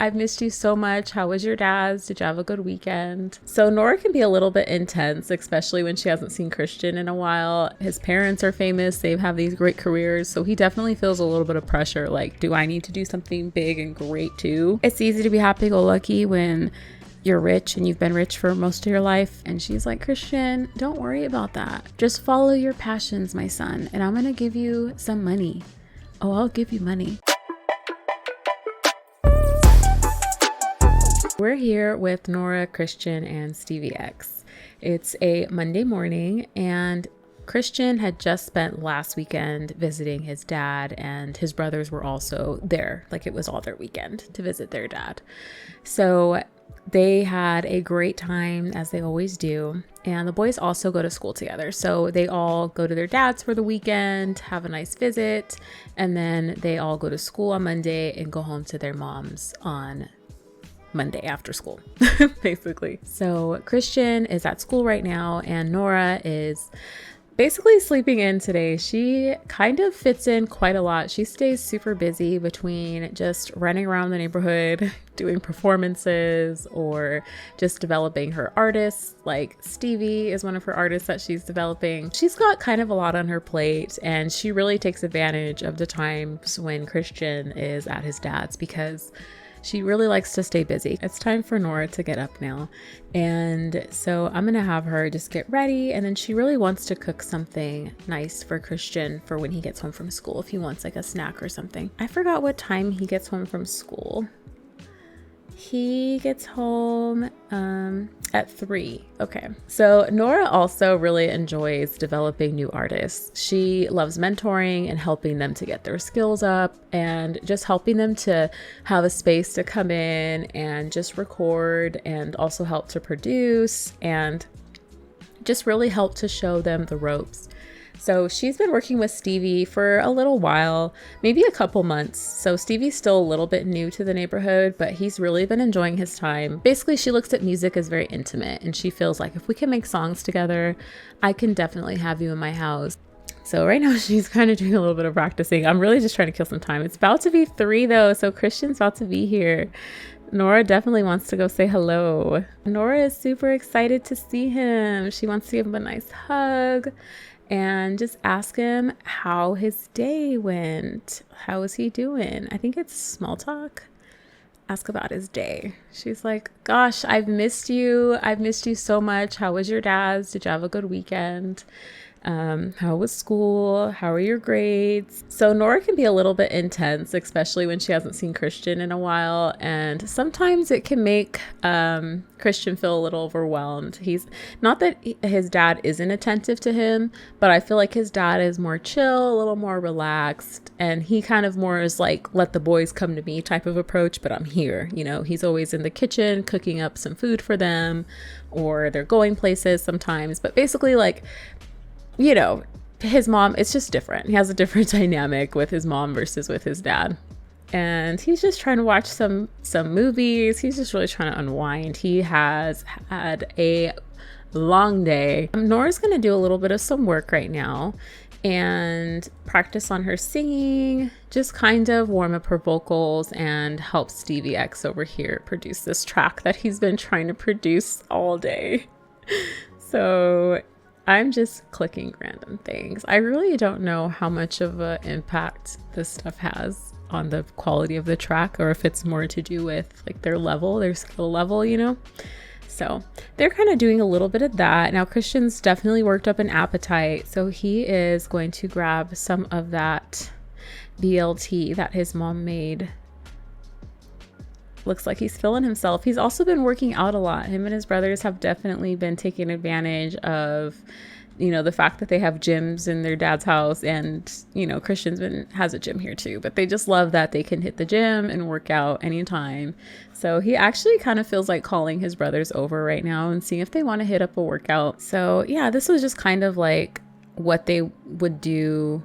I've missed you so much. How was your dad's? Did you have a good weekend? So Nora can be a little bit intense, especially when she hasn't seen Christian in a while. His parents are famous. They have these great careers. So he definitely feels a little bit of pressure. Like, do I need to do something big and great too? It's easy to be happy-go-lucky when you're rich and you've been rich for most of your life. And she's like, Christian, don't worry about that. Just follow your passions, my son. And I'm going to give you some money. Oh, I'll give you money. We're here with Nora, Christian, and Stevie X. It's a Monday morning, and Christian had just spent last weekend visiting his dad, and his brothers were also there. Like, it was all their weekend to visit their dad. So they had a great time, as they always do. And the boys also go to school together. So they all go to their dads for the weekend, have a nice visit, and then they all go to school on Monday and go home to their moms on Monday after school, basically. So Christian is at school right now, and Nora is basically sleeping in today. She kind of fits in quite a lot. She stays super busy between just running around the neighborhood, doing performances, or just developing her artists. Like Stevie is one of her artists that she's developing. She's got kind of a lot on her plate, and she really takes advantage of the times when Christian is at his dad's because she really likes to stay busy. It's time for Nora to get up now. And so I'm going to have her just get ready. And then she really wants to cook something nice for Christian for when he gets home from school, if he wants like a snack or something. I forgot what time he gets home from school. He gets home at 3. Okay. So Nora also really enjoys developing new artists. She loves mentoring and helping them to get their skills up and just helping them to have a space to come in and just record and also help to produce and just really help to show them the ropes. So she's been working with Stevie for a little while, maybe a couple months. So Stevie's still a little bit new to the neighborhood, but he's really been enjoying his time. Basically, she looks at music as very intimate, and she feels like if we can make songs together, I can definitely have you in my house. So right now she's kind of doing a little bit of practicing. I'm really just trying to kill some time. It's about to be 3 though, so Christian's about to be here. Nora definitely wants to go say hello. Nora is super excited to see him. She wants to give him a nice hug and just ask him how his day went. How is he doing? I think it's small talk. Ask about his day. She's like, gosh, I've missed you. I've missed you so much. How was your dad's? Did you have a good weekend? How was school? How are your grades? So Nora can be a little bit intense, especially when she hasn't seen Christian in a while. And sometimes it can make Christian feel a little overwhelmed. He's not that his dad isn't attentive to him, but I feel like his dad is more chill, a little more relaxed. And he kind of more is like, let the boys come to me type of approach, but I'm here. You know, he's always in the kitchen cooking up some food for them, or they're going places sometimes. But basically, like, you know, his mom, it's just different. He has a different dynamic with his mom versus with his dad. And he's just trying to watch some movies. He's just really trying to unwind. He has had a long day. Nora's going to do a little bit of some work right now and practice on her singing, just kind of warm up her vocals and help Stevie X over here produce this track that he's been trying to produce all day. So I'm just clicking random things. I really don't know how much of an impact this stuff has on the quality of the track, or if it's more to do with like their level, their skill level, you know? So they're kind of doing a little bit of that. Now Christian's definitely worked up an appetite, so he is going to grab some of that BLT that his mom made. Looks like he's feeling himself. He's also been working out a lot. Him and his brothers have definitely been taking advantage of, you know, the fact that they have gyms in their dad's house, and, you know, has a gym here too, but they just love that they can hit the gym and work out anytime. So he actually kind of feels like calling his brothers over right now and seeing if they want to hit up a workout. So yeah, this was just kind of like what they would do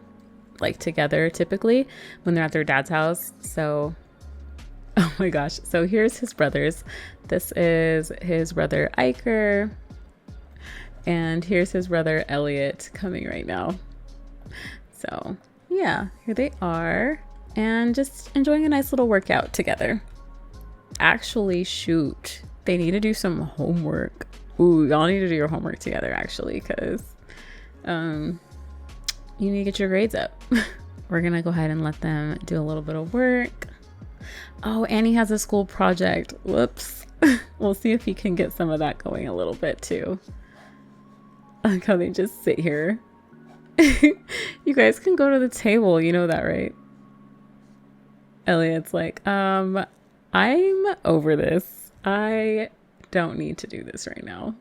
like together typically when they're at their dad's house. So oh my gosh. So here's his brothers. This is his brother Iker. And here's his brother Elliot coming right now. So yeah, here they are. And just enjoying a nice little workout together. actually shoot. They need to do some homework. Ooh, y'all need to do your homework together actually, because you need to get your grades up. We're gonna go ahead and let them do a little bit of work. Oh, Annie has a school project. Whoops. We'll see if he can get some of that going a little bit too. Like how they just sit here. You guys can go to the table, you know that, right? Elliot's like, I'm over this. I don't need to do this right now.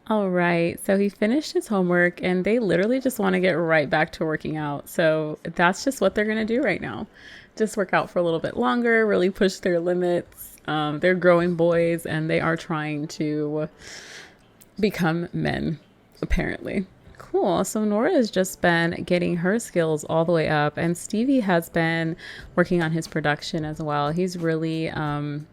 All right, so he finished his homework and they literally just want to get right back to working out. So that's just what they're going to do right now. Just work out for a little bit longer, really push their limits. They're growing boys and they are trying to become men, apparently. Cool. So Nora has just been getting her skills all the way up, and Stevie has been working on his production as well. He's really been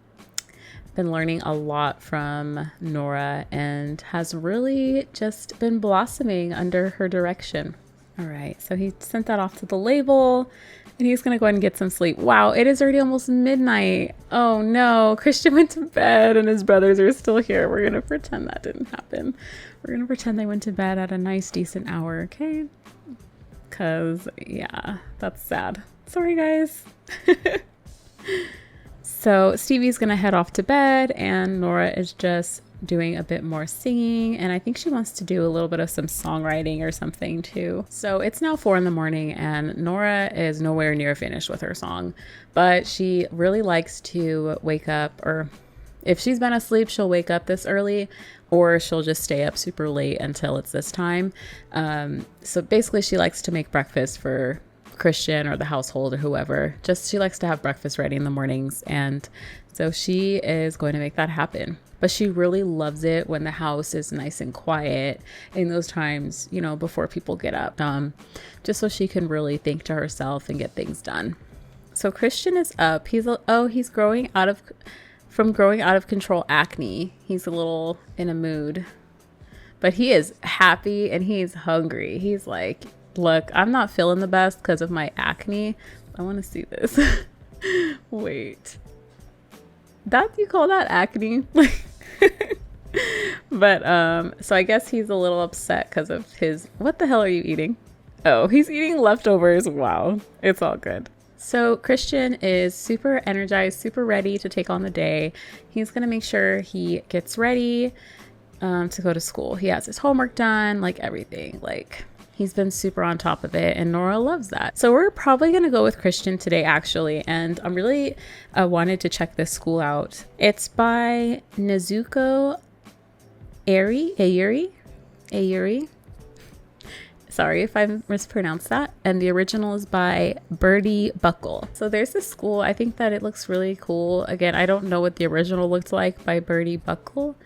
learning a lot from Nora and has really just been blossoming under her direction. All right, so he sent that off to the label and he's gonna go ahead and get some sleep. Wow, it is already almost midnight. Oh no, Christian went to bed and his brothers are still here. We're gonna pretend that didn't happen. We're gonna pretend they went to bed at a nice, decent hour, okay? Cause yeah, that's sad. Sorry guys. So Stevie's gonna head off to bed and Nora is just doing a bit more singing, and I think she wants to do a little bit of some songwriting or something too. So it's now 4 a.m. and Nora is nowhere near finished with her song, but she really likes to wake up, or if she's been asleep, she'll wake up this early, or she'll just stay up super late until it's this time. So basically she likes to make breakfast for Christian or the household or whoever. Just she likes to have breakfast ready in the mornings, and so she is going to make that happen. But she really loves it when the house is nice and quiet in those times, you know, before people get up, just so she can really think to herself and get things done. So Christian is up. He's growing out of control acne. He's a little in a mood, but he is happy and he's hungry. He's like, look, I'm not feeling the best because of my acne. I want to see this. Wait. You call that acne? But so I guess he's a little upset because of his, what the hell are you eating? Oh, he's eating leftovers. Wow. It's all good. So Christian is super energized, super ready to take on the day. He's going to make sure he gets ready to go to school. He has his homework done, like everything. Like he's been super on top of it, and Nora loves that. So we're probably going to go with Christian today, actually. And I'm really wanted to check this school out. It's by Nezuko Ayuri. Sorry if I mispronounced that. And the original is by Birdie Buckle. So there's this school. I think that it looks really cool. Again, I don't know what the original looked like by Birdie Buckle,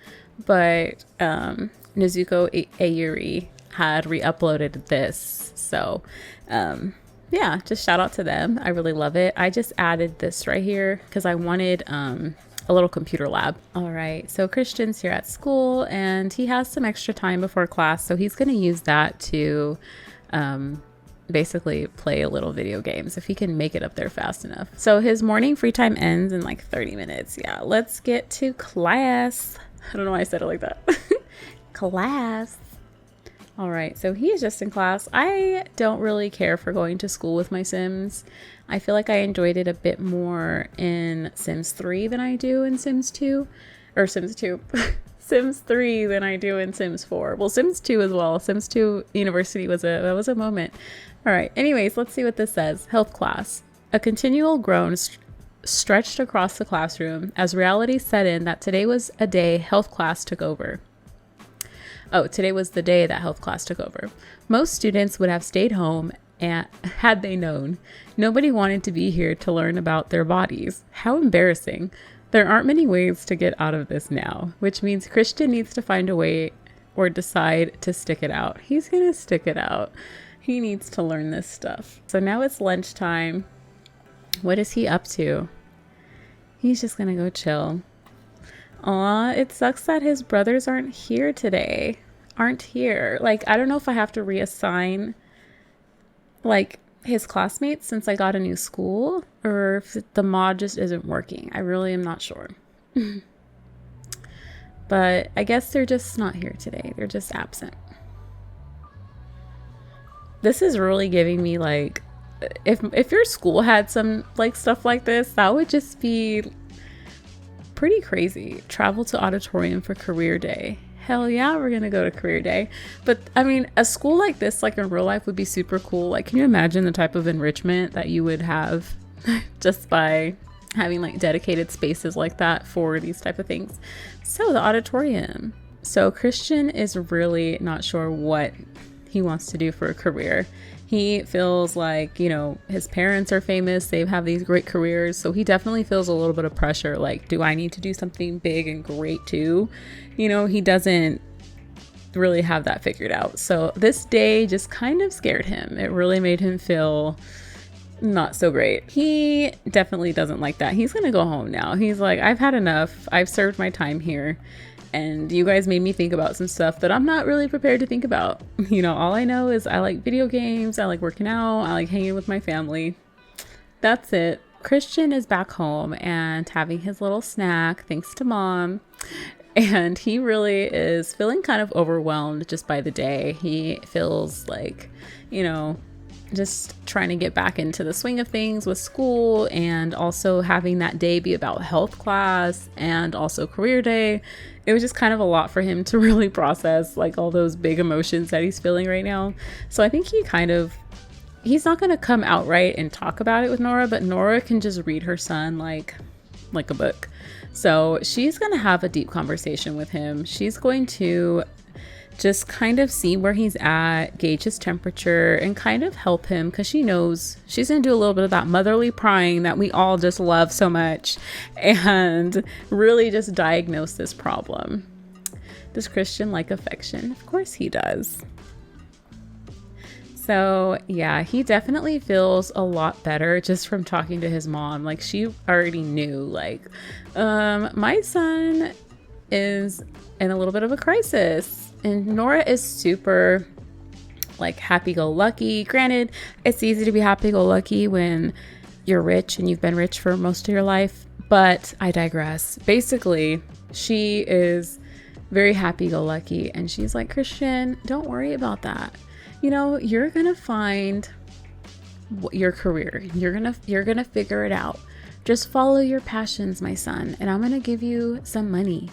but Nezuko Ayuri had re-uploaded this. So yeah, just shout out to them. I really love it. I just added this right here because I wanted a little computer lab. All right, so Christian's here at school and he has some extra time before class, so he's going to use that to basically play a little video games if he can make it up there fast enough. So his morning free time ends in like 30 minutes. Yeah, let's get to class. I don't know why I said it like that. Class. All right, so he is just in class. I don't really care for going to school with my Sims. I feel like I enjoyed it a bit more in Sims 3 than I do in Sims 2. Or Sims 2. Sims 3 than I do in Sims 4. Well, Sims 2 as well. Sims 2 University was a moment. All right, anyways, let's see what this says. Health class. A continual groan stretched across the classroom as reality set in that today was a day health class took over. Oh, today was the day that health class took over. Most students would have stayed home and had they known. Nobody wanted to be here to learn about their bodies. How embarrassing. There aren't many ways to get out of this now, which means Christian needs to find a way or decide to stick it out. He's going to stick it out. He needs to learn this stuff. So now it's lunchtime. What is he up to? He's just going to go chill. Aw, it sucks that his brothers aren't here today. Like, I don't know if I have to reassign, like, his classmates since I got a new school, or if the mod just isn't working. I really am not sure. But I guess they're just not here today. They're just absent. This is really giving me like, if your school had some like stuff like this, that would just be pretty crazy. Travel to auditorium for career day. Hell yeah, we're gonna go to career day. But I mean, a school like this, like in real life, would be super cool. Like, can you imagine the type of enrichment that you would have just by having like dedicated spaces like that for these type of things? So the auditorium. So Christian is really not sure what he wants to do for a career. He feels like, you know, his parents are famous. They have these great careers. So he definitely feels a little bit of pressure. Like, do I need to do something big and great too? You know, he doesn't really have that figured out. So this day just kind of scared him. It really made him feel not so great. He definitely doesn't like that. He's going to go home now. He's like, I've had enough. I've served my time here. And you guys made me think about some stuff that I'm not really prepared to think about. You know, all I know is I like video games, I like working out, I like hanging with my family. That's it. Christian is back home and having his little snack, thanks to mom. And he really is feeling kind of overwhelmed just by the day. He feels like, you know, just trying to get back into the swing of things with school, and also having that day be about health class and also career day. It was just kind of a lot for him to really process, like all those big emotions that he's feeling right now. So I think he's not going to come outright and talk about it with Nora, but Nora can just read her son like a book. So she's going to have a deep conversation with him. She's going to just kind of see where he's at, gauge his temperature, and kind of help him, because she knows she's going to do a little bit of that motherly prying that we all just love so much, and really just diagnose this problem. Does Christian like affection? Of course he does. So yeah, he definitely feels a lot better just from talking to his mom. Like, she already knew, like, my son is in a little bit of a crisis. And Nora is super like happy-go-lucky. Granted, it's easy to be happy-go-lucky when you're rich and you've been rich for most of your life, but I digress. Basically, she is very happy-go-lucky, and she's like, Christian, don't worry about that. You know, you're gonna find your career. You're gonna figure it out. Just follow your passions, my son, and I'm gonna give you some money.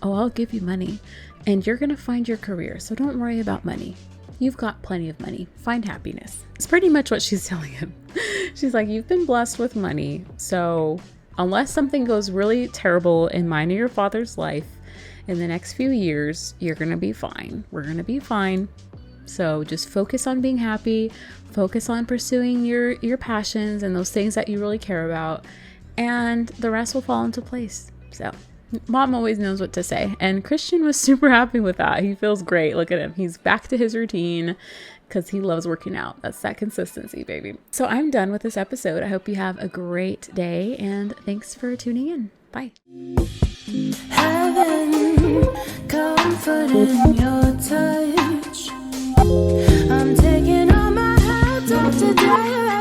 Oh, I'll give you money. And you're going to find your career. So don't worry about money. You've got plenty of money. Find happiness. It's pretty much what she's telling him. She's like, you've been blessed with money. So unless something goes really terrible in mine or your father's life in the next few years, you're going to be fine. We're going to be fine. So just focus on being happy. Focus on pursuing your passions and those things that you really care about. And the rest will fall into place. So mom always knows what to say, and Christian was super happy with that. He feels great. Look at him. He's back to his routine because he loves working out. That's that consistency, baby. So I'm done with this episode. I hope you have a great day, and thanks for tuning in. Bye. Having comfort in your touch. I'm taking all my hats off today.